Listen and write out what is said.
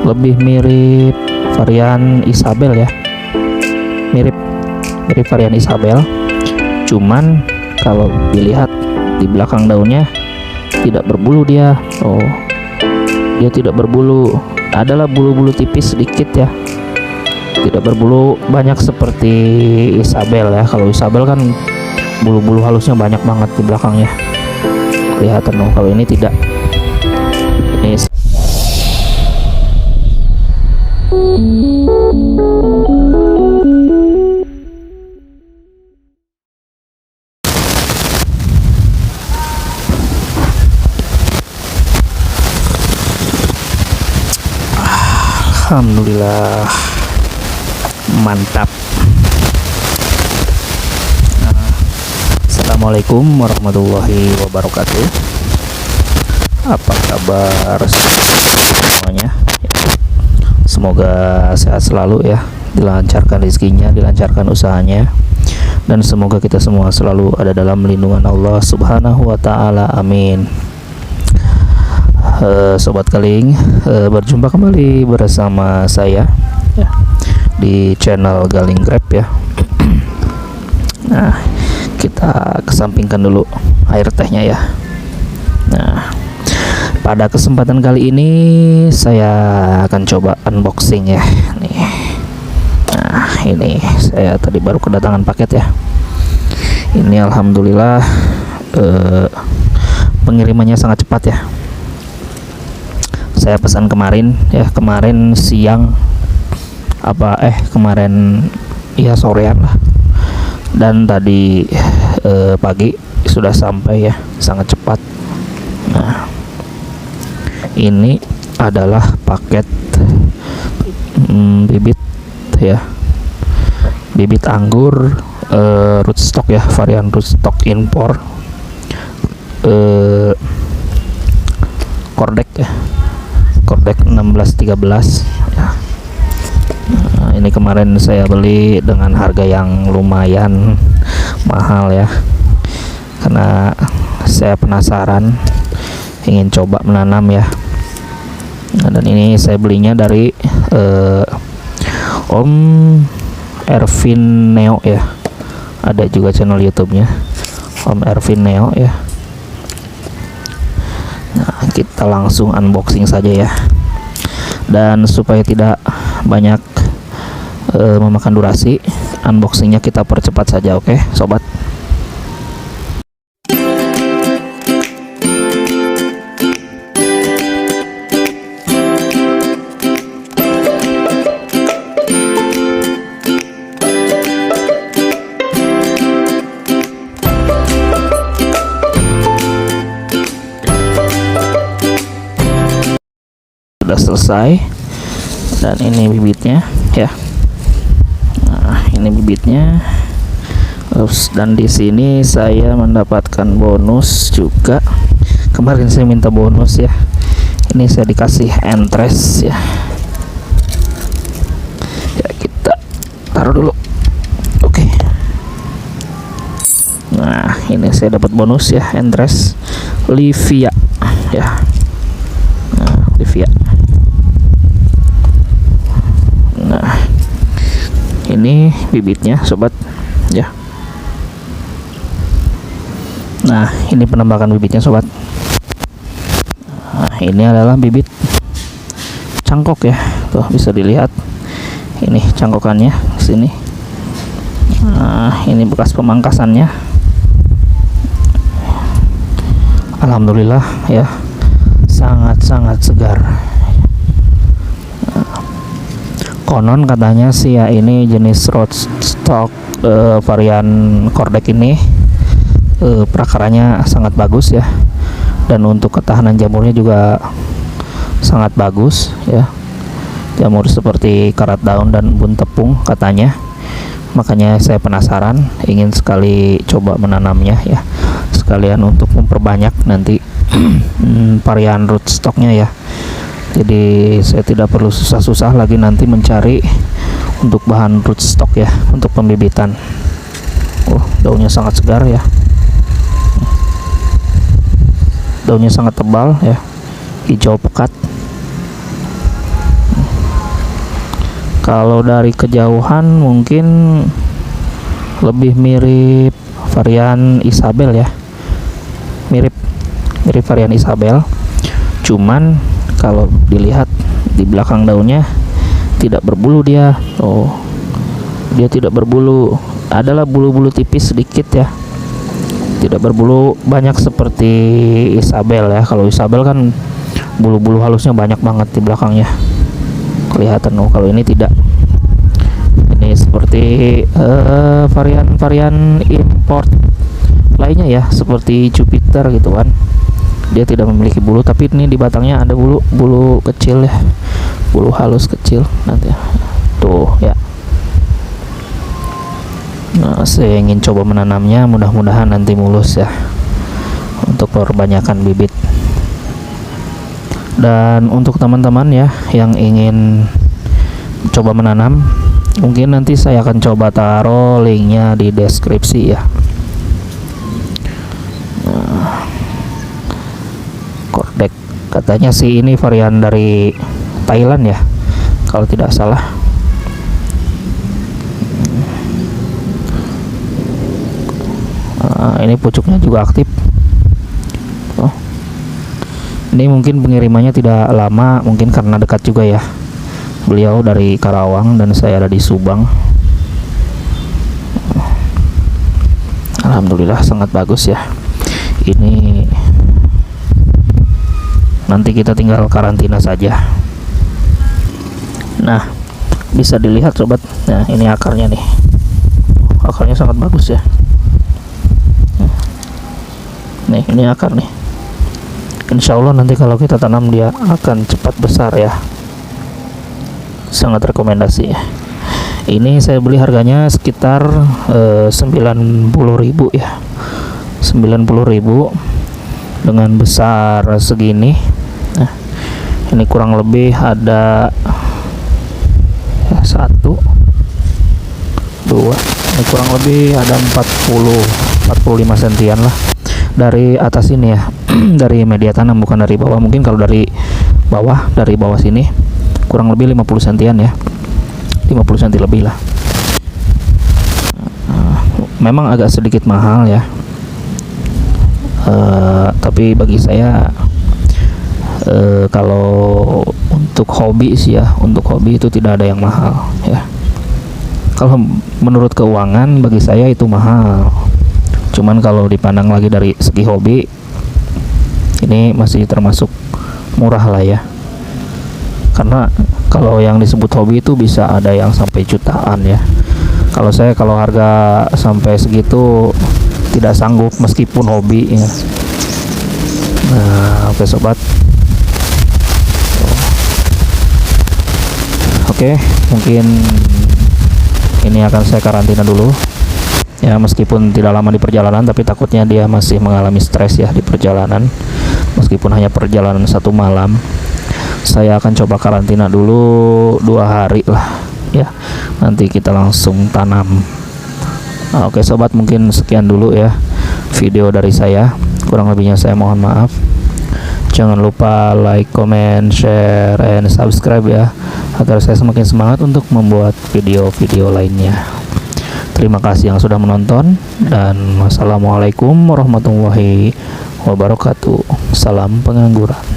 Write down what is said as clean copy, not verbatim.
lebih mirip varian Isabel ya, mirip varian Isabel, cuman kalau dilihat di belakang daunnya tidak berbulu dia. Oh, dia tidak berbulu, adalah bulu-bulu tipis sedikit ya, tidak berbulu banyak seperti Isabel ya. Kalau Isabel kan bulu-bulu halusnya banyak banget di belakangnya, kelihatan. Oh, kalau ini tidak. Ini alhamdulillah mantap. Assalamualaikum warahmatullahi wabarakatuh. Apa kabar semuanya? Semoga sehat selalu ya, dilancarkan rezekinya, dilancarkan usahanya, dan semoga kita semua selalu ada dalam lindungan Allah Subhanahu wa Ta'ala. Amin. Sobat Galing, berjumpa kembali bersama saya ya, di channel Galing Grab ya. Nah, kita kesampingkan dulu air tehnya ya. Nah, pada kesempatan kali ini saya akan coba unboxing ya nih. Nah, ini saya tadi baru kedatangan paket ya. Ini alhamdulillah pengirimannya sangat cepat ya. Saya pesan kemarin ya, kemarin siang kemarin ya sorean lah, dan tadi pagi sudah sampai ya, sangat cepat. Nah, ini adalah paket bibit ya, bibit anggur rootstock ya, varian rootstock impor, Kordek ya, Kordek 1613 ya. Nah, ini kemarin saya beli dengan harga yang lumayan mahal ya, karena saya penasaran, ingin coba menanam ya. Nah, dan ini saya belinya dari Om Ervin Neo ya, ada juga channel YouTube-nya Om Ervin Neo ya. Nah, kita langsung unboxing saja ya, dan supaya tidak banyak memakan durasi, unboxingnya kita percepat saja. Oke sobat. Sudah selesai, dan ini bibitnya ya. Nah, ini bibitnya. Dan di sini saya mendapatkan bonus juga. Kemarin saya minta bonus ya, ini saya dikasih entres ya. Ya, kita taruh dulu. Oke. Nah, ini saya dapat bonus ya, entres Livia ya. Nah, Livia. Nah, ini bibitnya sobat ya. Nah, ini penampakan bibitnya sobat. Nah, ini adalah bibit cangkok ya, tuh bisa dilihat ini cangkokannya sini. Nah, ini bekas pemangkasannya. Alhamdulillah ya, sangat-sangat segar. Konon katanya sih ya, ini jenis rootstock varian Kordek ini prakaranya sangat bagus ya, dan untuk ketahanan jamurnya juga sangat bagus ya. Jamur seperti karat daun dan bun tepung katanya. Makanya saya penasaran, ingin sekali coba menanamnya ya, sekalian untuk memperbanyak nanti varian rootstocknya ya. Jadi saya tidak perlu susah-susah lagi nanti mencari untuk bahan rootstock ya, untuk pembibitan. Daunnya sangat segar ya, daunnya sangat tebal ya, hijau pekat. Kalau dari kejauhan mungkin lebih mirip varian Isabel ya, mirip varian Isabel, cuman kalau dilihat di belakang daunnya tidak berbulu dia. Dia tidak berbulu, adalah bulu-bulu tipis sedikit ya, tidak berbulu banyak seperti Isabel ya. Kalau Isabel kan bulu-bulu halusnya banyak banget di belakangnya kelihatan. Kalau ini tidak, ini seperti varian import lainnya ya, seperti Jupiter gitu kan. Dia tidak memiliki bulu, tapi ini di batangnya ada bulu kecil ya, bulu halus kecil nanti ya. Tuh ya. Nah, saya ingin coba menanamnya, mudah-mudahan nanti mulus ya, untuk perbanyakan bibit. Dan untuk teman-teman ya yang ingin coba menanam, mungkin nanti saya akan coba taruh linknya di deskripsi ya. Kordek katanya sih ini varian dari Thailand ya, kalau tidak salah. Ini pucuknya juga aktif. Ini mungkin pengirimannya tidak lama, mungkin karena dekat juga ya. Beliau dari Karawang dan saya ada di Subang. Alhamdulillah sangat bagus ya. Ini nanti kita tinggal karantina saja. Nah, bisa dilihat sobat. Nah, ini akarnya nih. Akarnya sangat bagus ya. Nih, ini akar nih. Insya Allah nanti kalau kita tanam dia akan cepat besar ya. Sangat rekomendasi ya. Ini saya beli harganya sekitar 90.000 ya. 90.000 dengan besar segini. Nah, ini kurang lebih ada ya, 1 2, ini kurang lebih ada 45 sentian lah dari atas ini ya. Dari media tanam, bukan dari bawah. Mungkin kalau dari bawah sini kurang lebih 50 sentian ya, 50 cm lebih lah. Memang agak sedikit mahal ya, tapi bagi saya kalau untuk hobi sih ya, untuk hobi itu tidak ada yang mahal ya. Kalau menurut keuangan bagi saya itu mahal, cuman kalau dipandang lagi dari segi hobi, ini masih termasuk murah lah ya. Karena kalau yang disebut hobi itu bisa ada yang sampai jutaan ya. Kalau saya, kalau harga sampai segitu tidak sanggup meskipun hobi ya. Nah, oke sobat. Oke, mungkin ini akan saya karantina dulu ya, meskipun tidak lama di perjalanan, tapi takutnya dia masih mengalami stres ya di perjalanan. Meskipun hanya perjalanan 1 malam, saya akan coba karantina dulu 2 hari lah ya, nanti kita langsung tanam. Oke sobat, mungkin sekian dulu ya video dari saya, kurang lebihnya saya mohon maaf. Jangan lupa like, comment, share, and subscribe ya, agar saya semakin semangat untuk membuat video-video lainnya. Terima kasih yang sudah menonton, dan wassalamualaikum warahmatullahi wabarakatuh. Salam pengangguran.